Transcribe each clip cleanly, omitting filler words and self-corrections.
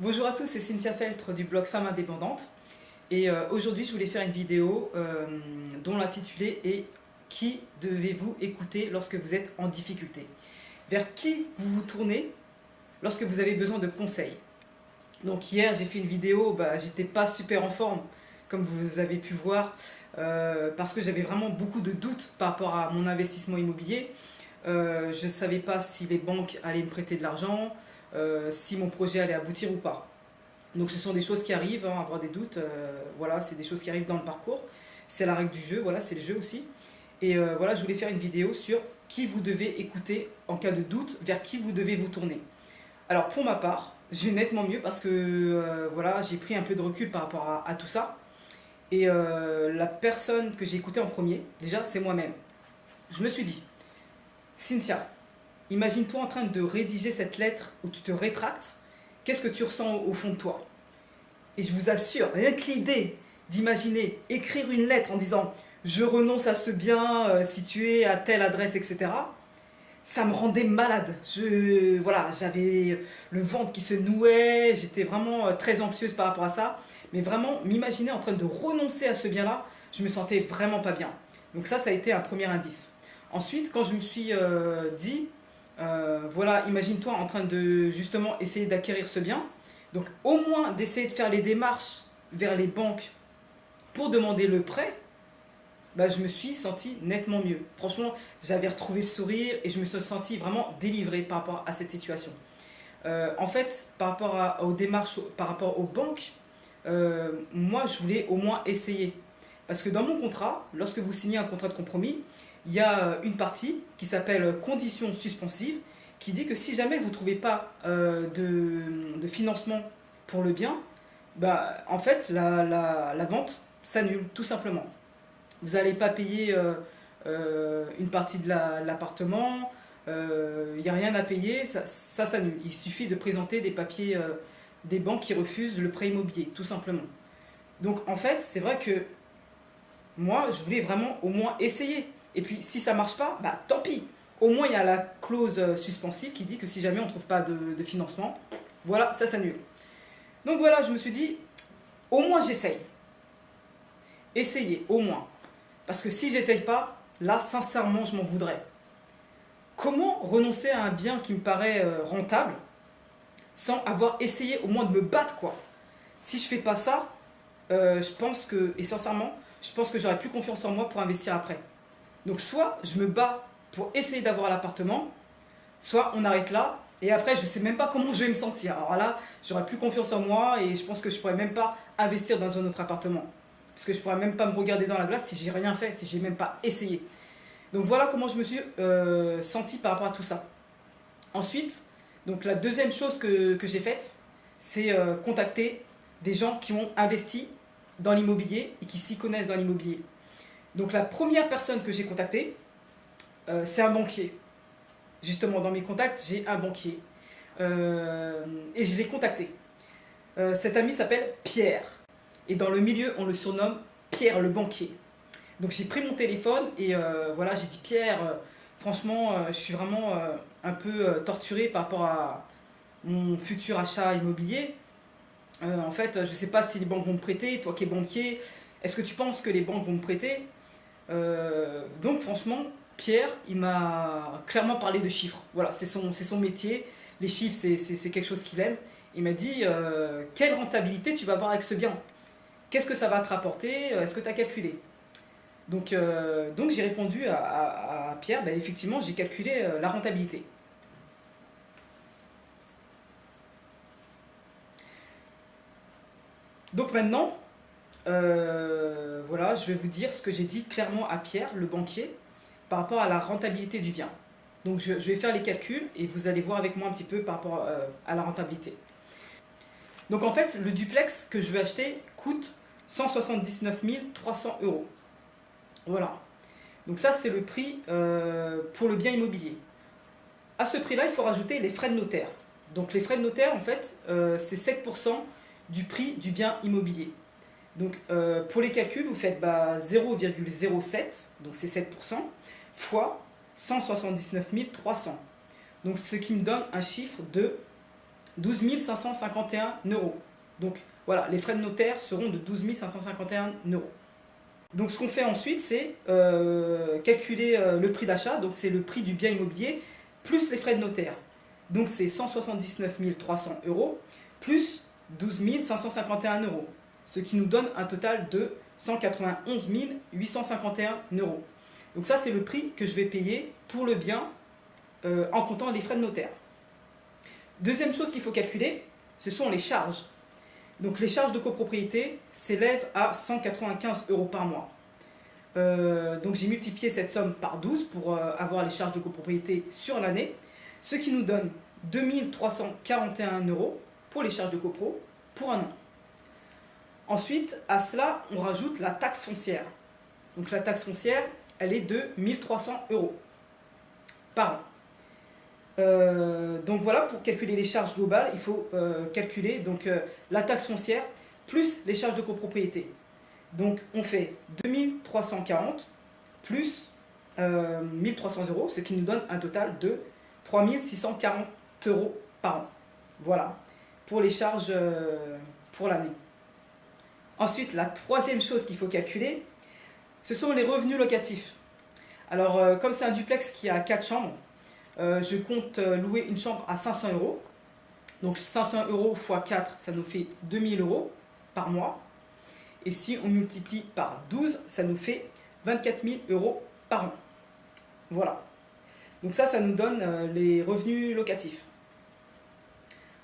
Bonjour à tous, c'est Cynthia Feltre du blog Femmes Indépendantes. Et aujourd'hui, je voulais faire une vidéo dont l'intitulé est Qui devez-vous écouter lorsque vous êtes en difficulté? Vers qui vous vous tournez lorsque vous avez besoin de conseils? Donc hier, j'ai fait une vidéo, j'étais pas super en forme, comme vous avez pu voir, parce que j'avais vraiment beaucoup de doutes par rapport à mon investissement immobilier. Je ne savais pas si les banques allaient me prêter de l'argent, si mon projet allait aboutir ou pas. Donc ce sont des choses qui arrivent, hein, avoir des doutes, voilà, c'est des choses qui arrivent dans le parcours. C'est la règle du jeu, voilà, c'est le jeu aussi. Et voilà, je voulais faire une vidéo sur qui vous devez écouter en cas de doute, vers qui vous devez vous tourner. Alors pour ma part, je vais nettement mieux parce que voilà, j'ai pris un peu de recul par rapport à tout ça. Et la personne que j'ai écoutée en premier, déjà, c'est moi-même. Je me suis dit, Cynthia, imagine-toi en train de rédiger cette lettre où tu te rétractes. Qu'est-ce que tu ressens au fond de toi? Et je vous assure, rien que l'idée d'imaginer écrire une lettre en disant « Je renonce à ce bien situé à telle adresse, etc. » ça me rendait malade. Voilà, j'avais le ventre qui se nouait, j'étais vraiment très anxieuse par rapport à ça. Mais vraiment, m'imaginer en train de renoncer à ce bien-là, je me sentais vraiment pas bien. Donc ça a été un premier indice. Ensuite, quand je me suis dit, voilà, imagine-toi en train de justement essayer d'acquérir ce bien. Donc au moins d'essayer de faire les démarches vers les banques pour demander le prêt, je me suis senti nettement mieux. Franchement, j'avais retrouvé le sourire et je me suis senti vraiment délivrée par rapport à cette situation. En fait, par rapport aux démarches, par rapport aux banques, moi je voulais au moins essayer. Parce que dans mon contrat, lorsque vous signez un contrat de compromis, il y a une partie qui s'appelle conditions suspensives qui dit que si jamais vous ne trouvez pas de financement pour le bien, en fait la vente s'annule tout simplement. Vous n'allez pas payer une partie de l'appartement, il n'y a rien à payer, ça s'annule. Il suffit de présenter des papiers des banques qui refusent le prêt immobilier, tout simplement. Donc en fait, c'est vrai que moi, je voulais vraiment au moins essayer. Et puis si ça ne marche pas, tant pis. Au moins, il y a la clause suspensive qui dit que si jamais on ne trouve pas de financement, voilà, ça s'annule. Donc voilà, je me suis dit, au moins j'essaye. Essayez, au moins. Parce que si j'essaye pas, là, sincèrement, je m'en voudrais. Comment renoncer à un bien qui me paraît rentable sans avoir essayé au moins de me battre, quoi? Si je fais pas ça, je pense que, et sincèrement, je pense que j'aurai plus confiance en moi pour investir après. Donc soit je me bats pour essayer d'avoir l'appartement, soit on arrête là, et après je sais même pas comment je vais me sentir. Alors là, j'aurai plus confiance en moi et je pense que je pourrais même pas investir dans un autre appartement. Parce que je pourrais même pas me regarder dans la glace si j'ai rien fait, si j'ai même pas essayé. Donc voilà comment je me suis senti par rapport à tout ça. Ensuite, donc la deuxième chose que j'ai faite, c'est contacter des gens qui ont investi dans l'immobilier et qui s'y connaissent dans l'immobilier. Donc la première personne que j'ai contactée, c'est un banquier. Justement, dans mes contacts, j'ai un banquier. Et je l'ai contacté. Cet ami s'appelle Pierre. Et dans le milieu, on le surnomme Pierre le banquier. Donc j'ai pris mon téléphone et voilà, j'ai dit Pierre, franchement, je suis vraiment un peu torturé par rapport à mon futur achat immobilier. En fait, je ne sais pas si les banques vont me prêter, toi qui es banquier, est-ce que tu penses que les banques vont me prêter? Donc franchement, Pierre, il m'a clairement parlé de chiffres. Voilà, c'est son métier. Les chiffres, c'est quelque chose qu'il aime. Il m'a dit, quelle rentabilité tu vas avoir avec ce bien? Qu'est-ce que ça va te rapporter? Est-ce que tu as calculé? Donc j'ai répondu à Pierre, effectivement, j'ai calculé la rentabilité. Donc maintenant, voilà, je vais vous dire ce que j'ai dit clairement à Pierre, le banquier, par rapport à la rentabilité du bien. Donc je vais faire les calculs et vous allez voir avec moi un petit peu par rapport à la rentabilité. Donc en fait, le duplex que je vais acheter coûte 179 300 euros. Voilà. Donc ça, c'est le prix pour le bien immobilier. À ce prix-là, il faut rajouter les frais de notaire. Donc les frais de notaire, en fait, c'est 7% du prix du bien immobilier. Donc pour les calculs, vous faites 0,07, donc c'est 7%, fois 179 300. Donc ce qui me donne un chiffre de 12 551 euros. Donc voilà, les frais de notaire seront de 12 551 euros. Donc ce qu'on fait ensuite, c'est calculer le prix d'achat, donc c'est le prix du bien immobilier, plus les frais de notaire. Donc c'est 179 300 euros, plus 12 551 euros, ce qui nous donne un total de 191 851 euros. Donc ça, c'est le prix que je vais payer pour le bien en comptant les frais de notaire. Deuxième chose qu'il faut calculer, ce sont les charges. Donc les charges de copropriété s'élèvent à 195 euros par mois. Donc j'ai multiplié cette somme par 12 pour avoir les charges de copropriété sur l'année, ce qui nous donne 2341 euros pour les charges de copro pour un an. Ensuite, à cela, on rajoute la taxe foncière. Donc la taxe foncière, elle est de 1300 euros par an. Donc voilà, pour calculer les charges globales, il faut calculer donc, la taxe foncière plus les charges de copropriété. Donc on fait 2340 plus 1300 euros, ce qui nous donne un total de 3640 euros par an. Voilà, pour les charges pour l'année. Ensuite, la troisième chose qu'il faut calculer, ce sont les revenus locatifs. Alors, comme c'est un duplex qui a 4 chambres, je compte louer une chambre à 500 euros. Donc 500 euros x 4, ça nous fait 2000 euros par mois. Et si on multiplie par 12, ça nous fait 24 000 euros par an. Voilà. Donc ça nous donne les revenus locatifs.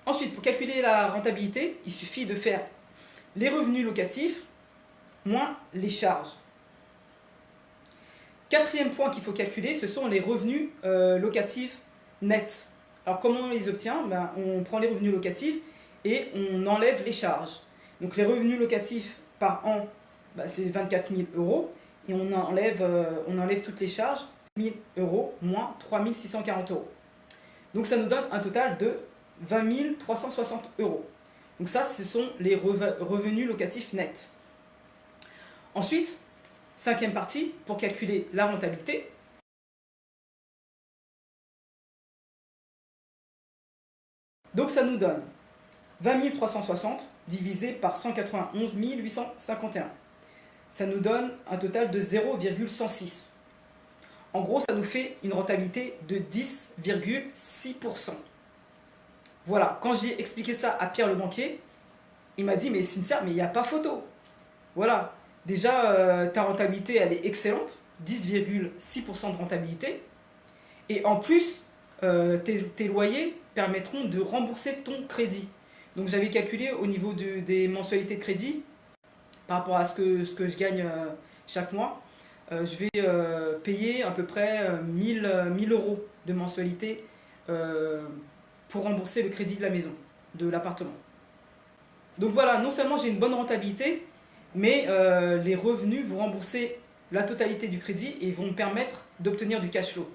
Ensuite, pour calculer la rentabilité, il suffit de faire les revenus locatifs moins les charges. Quatrième point qu'il faut calculer, ce sont les revenus locatifs nets. Alors comment on les obtient? On prend les revenus locatifs et on enlève les charges. Donc les revenus locatifs par an, c'est 24 000 euros et on enlève toutes les charges, 1 000 euros moins 3 640 euros. Donc ça nous donne un total de 20 360 euros. Donc ça, ce sont les revenus locatifs nets. Ensuite, cinquième partie, pour calculer la rentabilité. Donc ça nous donne 20 360 divisé par 191 851. Ça nous donne un total de 0,106. En gros, ça nous fait une rentabilité de 10,6%. Voilà, quand j'ai expliqué ça à Pierre le banquier, il m'a dit « Mais Cynthia, mais il n'y a pas photo. » Voilà, déjà, ta rentabilité, elle est excellente, 10,6% de rentabilité. Et en plus, tes loyers permettront de rembourser ton crédit. Donc j'avais calculé au niveau des mensualités de crédit, par rapport à ce que je gagne chaque mois, je vais payer à peu près 1000 euros de mensualité pour rembourser le crédit de la maison, de l'appartement. Donc voilà, non seulement j'ai une bonne rentabilité, mais les revenus vont rembourser la totalité du crédit et vont me permettre d'obtenir du cash flow.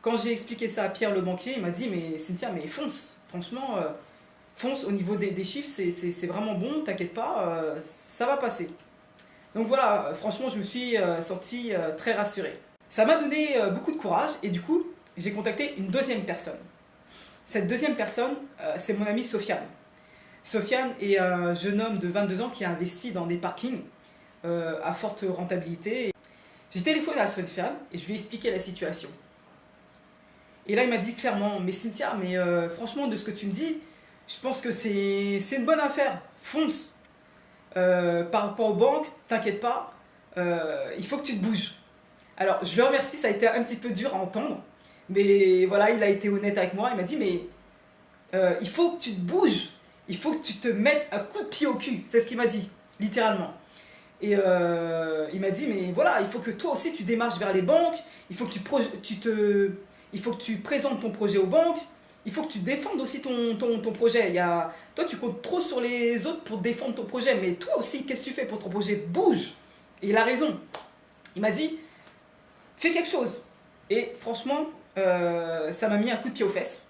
Quand j'ai expliqué ça à Pierre le banquier, il m'a dit « Mais Cynthia, mais fonce, franchement, fonce au niveau des chiffres, c'est vraiment bon, t'inquiète pas, ça va passer. » Donc voilà, franchement, je me suis sortie très rassurée. Ça m'a donné beaucoup de courage et du coup, j'ai contacté une deuxième personne. Cette deuxième personne, c'est mon amie Sofiane. Sofiane est un jeune homme de 22 ans qui a investi dans des parkings à forte rentabilité. J'ai téléphoné à Sofiane et je lui ai expliqué la situation. Et là, il m'a dit clairement « Mais Cynthia, mais franchement, de ce que tu me dis, je pense que c'est une bonne affaire. Fonce. Par rapport aux banques, t'inquiète pas, il faut que tu te bouges. » Alors, je le remercie, ça a été un petit peu dur à entendre. Mais voilà, il a été honnête avec moi. Il m'a dit « Mais il faut que tu te bouges. Il faut que tu te mettes un coup de pied au cul. » C'est ce qu'il m'a dit, littéralement. Et il m'a dit « Mais voilà, il faut que toi aussi tu démarches vers les banques. Il faut que tu présentes ton projet aux banques. Il faut que tu défendes aussi ton projet. Toi, tu comptes trop sur les autres pour défendre ton projet. Mais toi aussi, qu'est-ce que tu fais pour ton projet? Bouge. » Et il a raison. Il m'a dit « Fais quelque chose. » Et franchement, ça m'a mis un coup de pied aux fesses.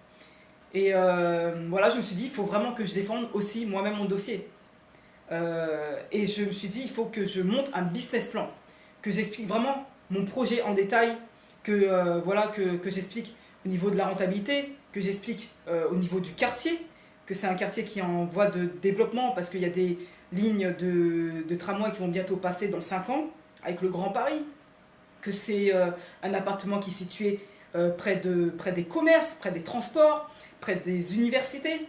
Et voilà, je me suis dit, il faut vraiment que je défende aussi moi-même mon dossier. Et je me suis dit, il faut que je monte un business plan. Que j'explique vraiment mon projet en détail. Que j'explique au niveau de la rentabilité. Que j'explique au niveau du quartier. que c'est un quartier qui est en voie de développement parce qu'il y a des lignes de tramway qui vont bientôt passer dans 5 ans avec le Grand Paris, que c'est un appartement qui est situé près des commerces, près des transports, près des universités.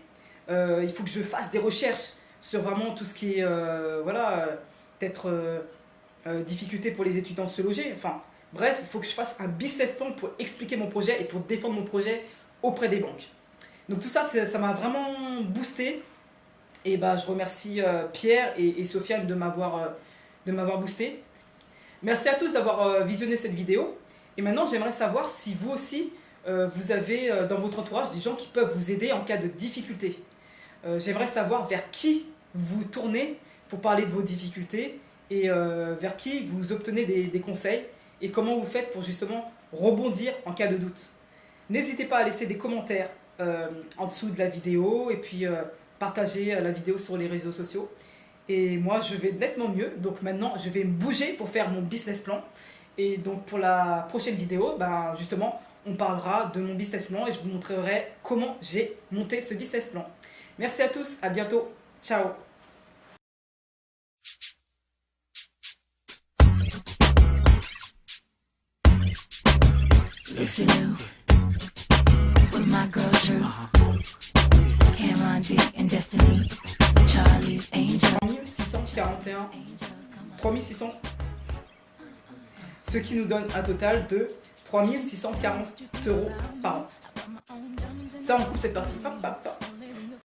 Il faut que je fasse des recherches sur vraiment tout ce qui est, peut-être difficulté pour les étudiants de se loger. Enfin, bref, il faut que je fasse un business plan pour expliquer mon projet et pour défendre mon projet auprès des banques. Donc tout ça, ça m'a vraiment boosté. Et bah, je remercie Pierre et Sofiane de m'avoir boosté. Merci à tous d'avoir visionné cette vidéo. Et maintenant, j'aimerais savoir si vous aussi, vous avez dans votre entourage des gens qui peuvent vous aider en cas de difficulté. J'aimerais savoir vers qui vous tournez pour parler de vos difficultés et vers qui vous obtenez des conseils et comment vous faites pour justement rebondir en cas de doute. N'hésitez pas à laisser des commentaires en dessous de la vidéo et puis partager la vidéo sur les réseaux sociaux. Et moi, je vais nettement mieux. Donc maintenant, je vais me bouger pour faire mon business plan. Et donc pour la prochaine vidéo, ben, justement, on parlera de mon business plan et je vous montrerai comment j'ai monté ce business plan. Merci à tous, à bientôt. Ciao. Lucy Lou, with my girl Drew, Cameron D and Destiny, Charlie's Angel. 3600, ce qui nous donne un total de 3640 € par an. Ça, on coupe cette partie. Hop, hop, hop.